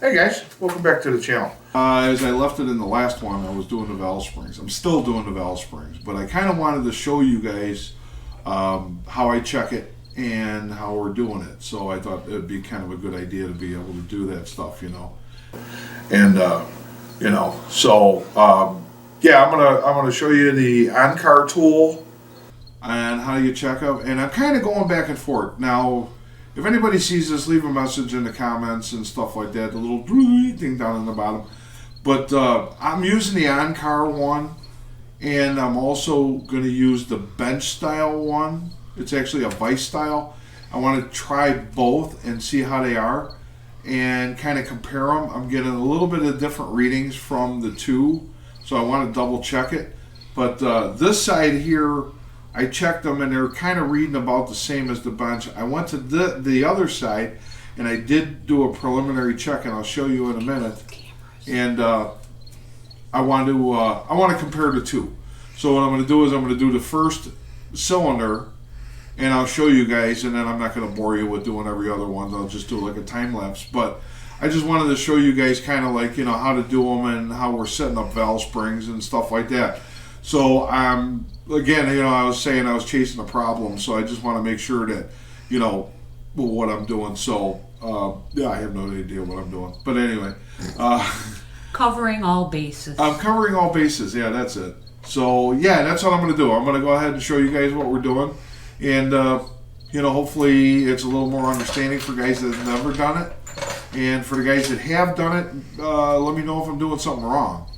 Hey guys, welcome back to the channel. As I left it in the last one, I was doing the valve springs. I'm still doing the valve springs, but I kind of wanted to show you guys how I check it and how we're doing it. So I thought it would be kind of a good idea to be able to do that stuff, you know. And yeah, I'm gonna show you the on-car tool and how you check up. And I'm kind of going back and forth now. If anybody sees this, leave a message in the comments and stuff like that. The little thing down in the bottom. But I'm using the on-car one, and I'm also going to use the bench style one. It's actually a vice style. I want to try both and see how they are and kind of compare them. I'm getting a little bit of different readings from the two, so I want to double check it. But this side here, I checked them and they're kind of reading about the same as the bench. I went to the other side and I did do a preliminary check, and I'll show you in a minute. And I want to compare the two. So what I'm going to do is I'm going to do the first cylinder, and I'll show you guys, and then I'm not going to bore you with doing every other one. I'll just do like a time lapse. But I just wanted to show you guys kind of like, you know, how to do them and how we're setting up valve springs and stuff like that. So again, you know, I was saying I was chasing a problem, so I just want to make sure that, you know, what I'm doing. So yeah, I have no idea what I'm doing, but anyway, covering all bases. I'm covering all bases. Yeah, that's it. So yeah, that's what I'm going to do. I'm going to go ahead and show you guys what we're doing, and you know, hopefully it's a little more understanding for guys that have never done it, and for the guys that have done it, let me know if I'm doing something wrong.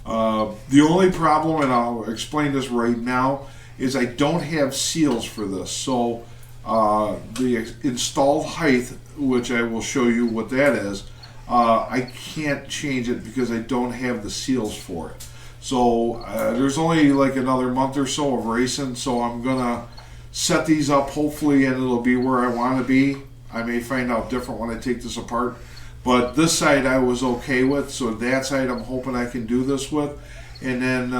The only problem, and I'll explain this right now, is I don't have seals for this. So the installed height, which I will show you what that is, I can't change it because I don't have the seals for it. So there's only like another month or so of racing, so I'm gonna set these up hopefully, and it'll be where I want to be. I may find out different when I take this apart. But this side I was okay with, so that side I'm hoping I can do this with. And then,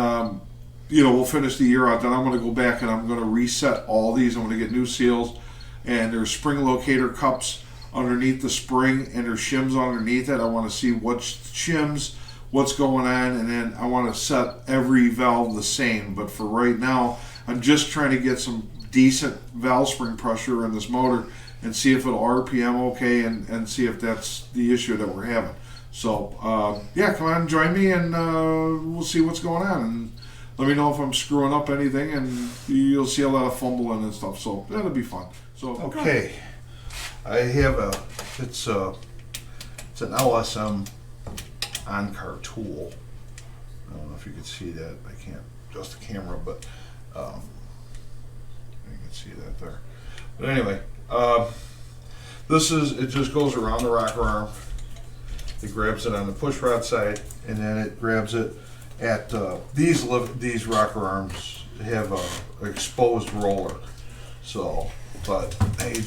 you know, we'll finish the year out. Then I'm going to go back and I'm going to reset all these. I'm going to get new seals. And there's spring locator cups underneath the spring, and there's shims underneath it. I want to see what's shims, what's going on, and then I want to set every valve the same. But for right now, I'm just trying to get some decent valve spring pressure in this motor and see if it'll RPM okay, and see if that's the issue that we're having. So yeah, come on, join me, and we'll see what's going on, and let me know if I'm screwing up anything, and you'll see a lot of fumbling and stuff, so that'll be fun. So okay, I have it's an LSM on-car tool. I don't know if you can see that. I can't adjust the camera, but you can see that there. But anyway, it just goes around the rocker arm. It grabs it on the push rod side, and then it grabs it at these rocker arms have a exposed roller. So, but hey,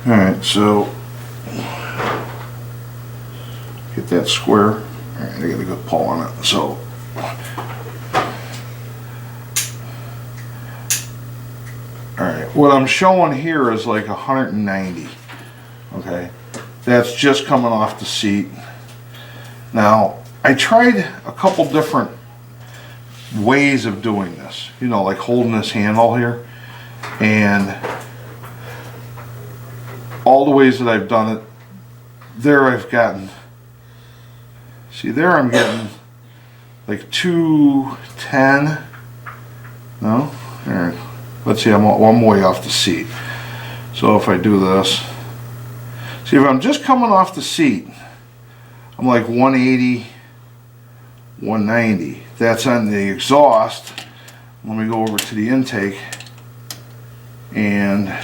all right, so get that square. All right, I got a good pull on it. So. Alright, what I'm showing here is like 190. Okay, that's just coming off the seat. Now, I tried a couple different ways of doing this. You know, like holding this handle here. And all the ways that I've done it, there I've gotten, see there I'm getting like 210. No? Alright. Let's see, I'm way off the seat. So if I do this, see if I'm just coming off the seat, I'm like 180, 190. That's on the exhaust. Let me go over to the intake, and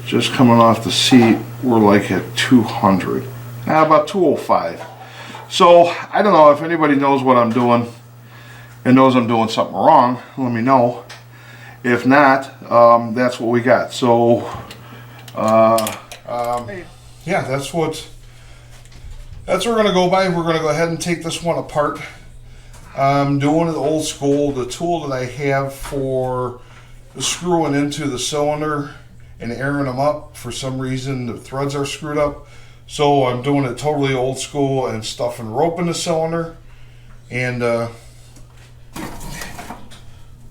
just coming off the seat, we're like at 200. About 205. So, I don't know if anybody knows what I'm doing and knows I'm doing something wrong, let me know. If not, that's what we got. So, yeah, that's what we're going to go by. We're going to go ahead and take this one apart. I'm doing it old school. The tool that I have for screwing into the cylinder and airing them up, for some reason the threads are screwed up. So I'm doing it totally old school and stuffing rope in the cylinder. And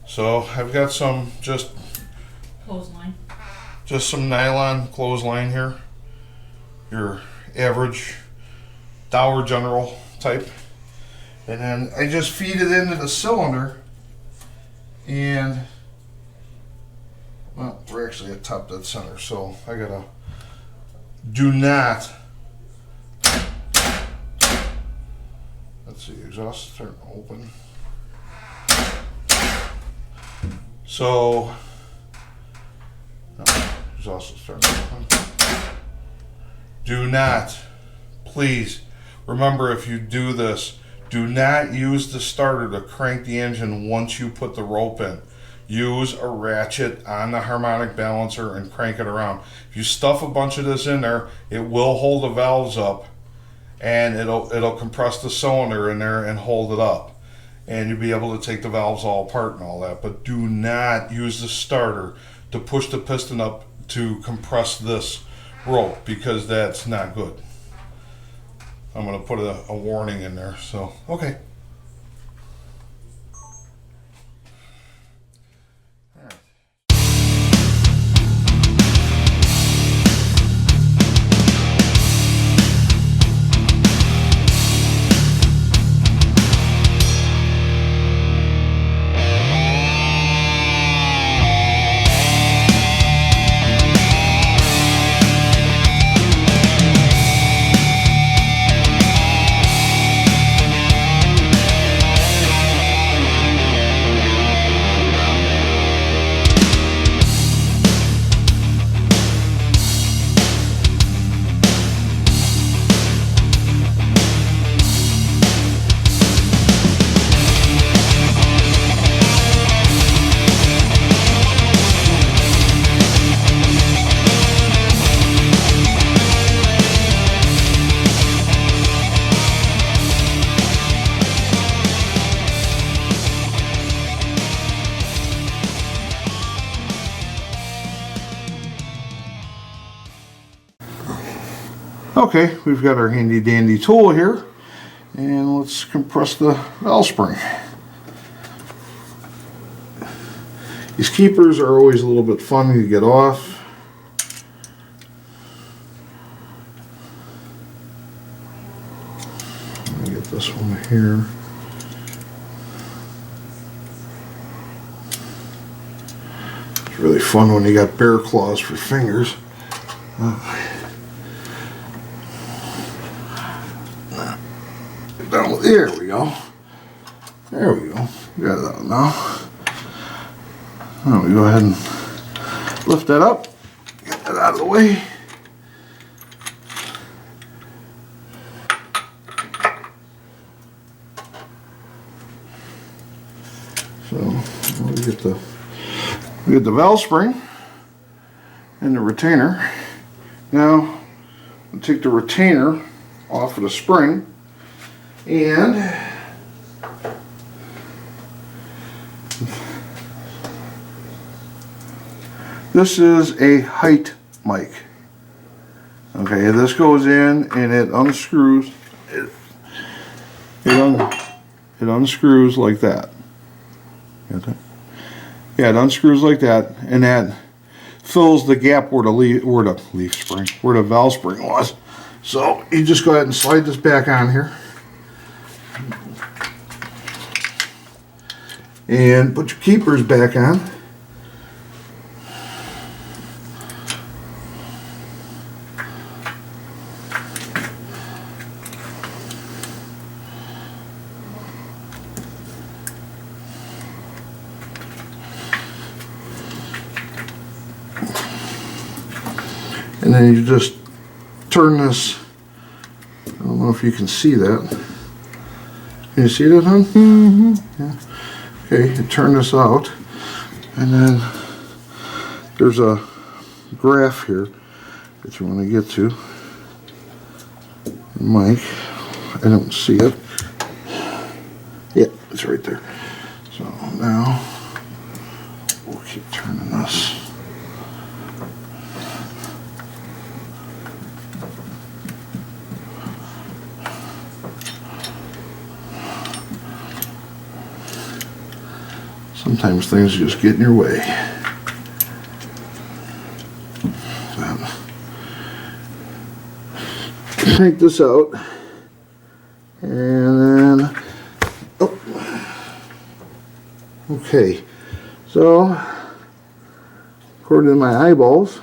so I've got some just some nylon clothesline here. Your average Dollar General type. And then I just feed it into the cylinder, and well, we're actually at top dead center, so I gotta do not. Let's see, exhaust is starting to open. So, no, exhaust is starting to open. Do not, please, remember, if you do this, do not use the starter to crank the engine once you put the rope in. Use a ratchet on the harmonic balancer and crank it around. If you stuff a bunch of this in there, it will hold the valves up, and it'll compress the cylinder in there and hold it up. And you'll be able to take the valves all apart and all that. But do not use the starter to push the piston up to compress this rope, because that's not good. I'm going to put a warning in there. So, okay. Okay, we've got our handy dandy tool here, and let's compress the valve spring. These keepers are always a little bit funny to get off. Let me get this one here. It's really fun when you got bear claws for fingers. There we go. There we go. Got it out now. Now we go ahead and lift that up. Get that out of the way. So we get the valve spring and the retainer. Now we'll take the retainer off of the spring. And this is a height mic. Okay, this goes in and it unscrews. It unscrews like that. Okay. Yeah, it unscrews like that, and that fills the gap where the valve spring was. So you just go ahead and slide this back on here. And put your keepers back on. And then you just turn this. I don't know if you can see that. Can you see that, hon? Mm-hmm. Yeah. Okay, you turn this out, and then there's a graph here that you want to get to. Mike, I don't see it. Yeah, It's right there. So now we'll keep turning this. Sometimes things just get in your way. Take this out, and then, oh, okay, so according to my eyeballs,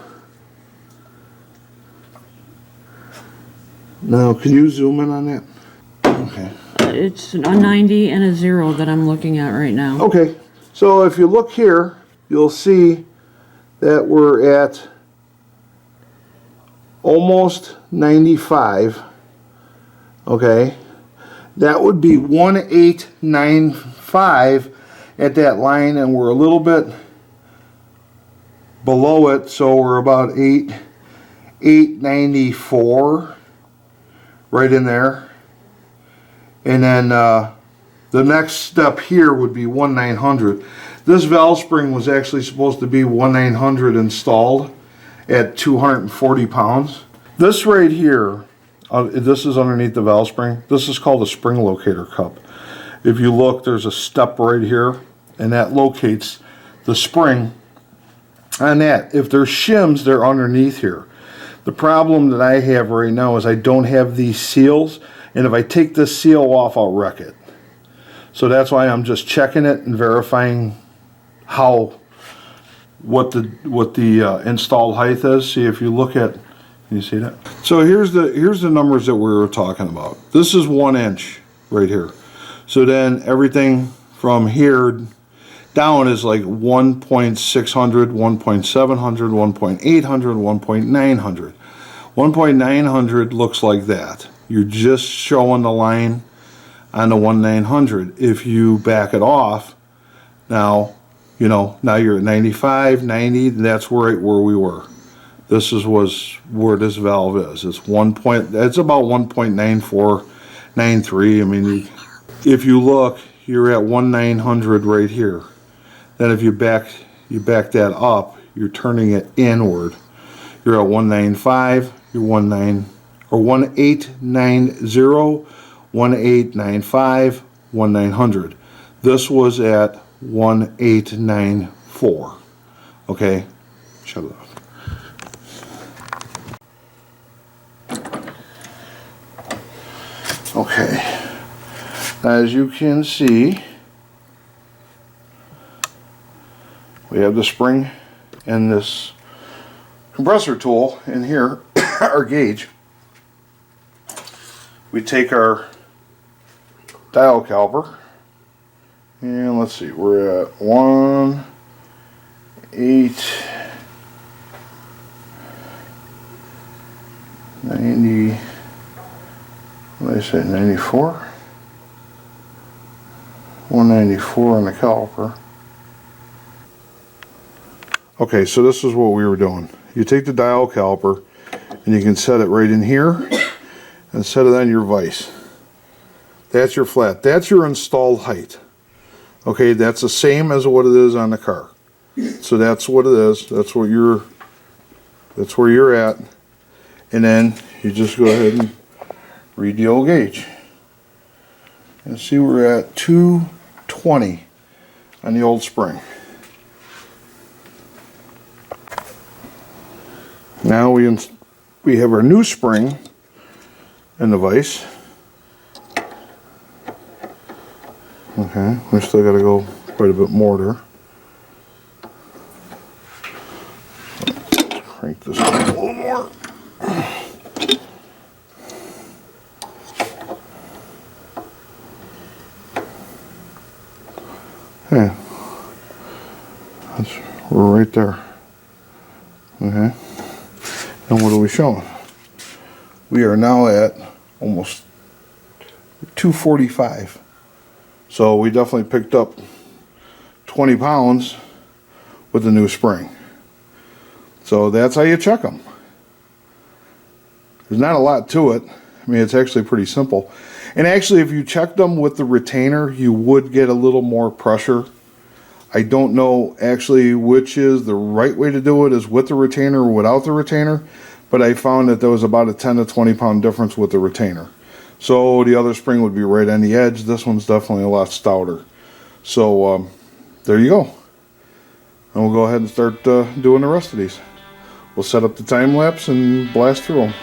now can you zoom in on that? Okay. It's a 90 and a 0 that I'm looking at right now. Okay, so if you look here, you'll see that we're at almost 95. Okay, that would be 1895 at that line, and we're a little bit below it, so we're about 894 right in there. And then the next step here would be 1900. This valve spring was actually supposed to be 1900 installed at 240 pounds. This right here, this is underneath the valve spring. This is called a spring locator cup. If you look, there's a step right here, and that locates the spring on that. If there's shims, they're underneath here. The problem that I have right now is I don't have these seals, and if I take this seal off, I'll wreck it. So that's why I'm just checking it and verifying what the installed height is. See, if you look at, can you see that? So here's the numbers that we were talking about. This is 1 inch right here. So then everything from here down is like 1.600, 1.700, 1.800, 1.900. 1.900 looks like that. You're just showing the line on the 1.900. If you back it off, now you're at 95, 90. That's right where we were. This was where this valve is. It's it's about 1.9493. I mean, if you look, you're at 1.900 right here. Then if you back that up, you're turning it inward. You're at 195. You're 1890, 1895, 1900. This was at 1894. Okay, shut it off. Okay, as you can see, we have the spring and this compressor tool in here, our gauge. We take our dial caliper, and let's see, we're at 1890. What did I say, 94? 194 on the caliper. Okay, so this is what we were doing. You take the dial caliper and you can set it right in here and set it on your vise. That's your flat. That's your installed height. Okay, that's the same as what it is on the car. So that's what it is. That's where you're at. And then you just go ahead and read the old gauge. And see, we're at 220 on the old spring. Now we have our new spring in the vise. Okay, we still got to go quite a bit more there. Crank this up a little more. Okay, we're right there. Okay, and what are we showing? We are now at almost 245. So we definitely picked up 20 pounds with the new spring. So that's how you check them. There's not a lot to it. I mean, it's actually pretty simple. And actually, if you checked them with the retainer, you would get a little more pressure. I don't know actually which is the right way to do it, is with the retainer or without the retainer, but I found that there was about a 10 to 20 pound difference with the retainer. So the other spring would be right on the edge. This one's definitely a lot stouter. So there you go. And we'll go ahead and start doing the rest of these. We'll set up the time lapse and blast through them.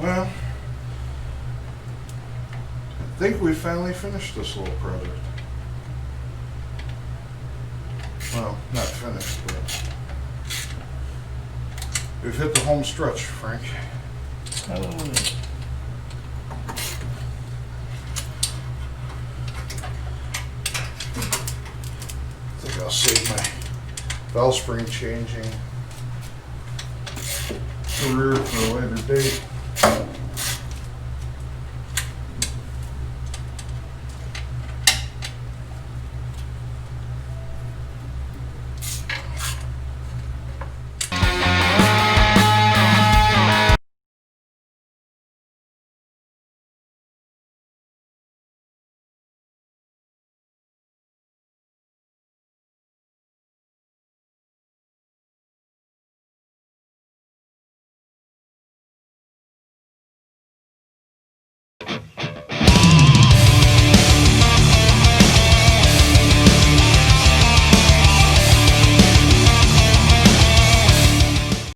Well, I think we finally finished this little project. Well, not finished, but we've hit the home stretch, Frank. I think I'll save my valve spring changing career for a later date.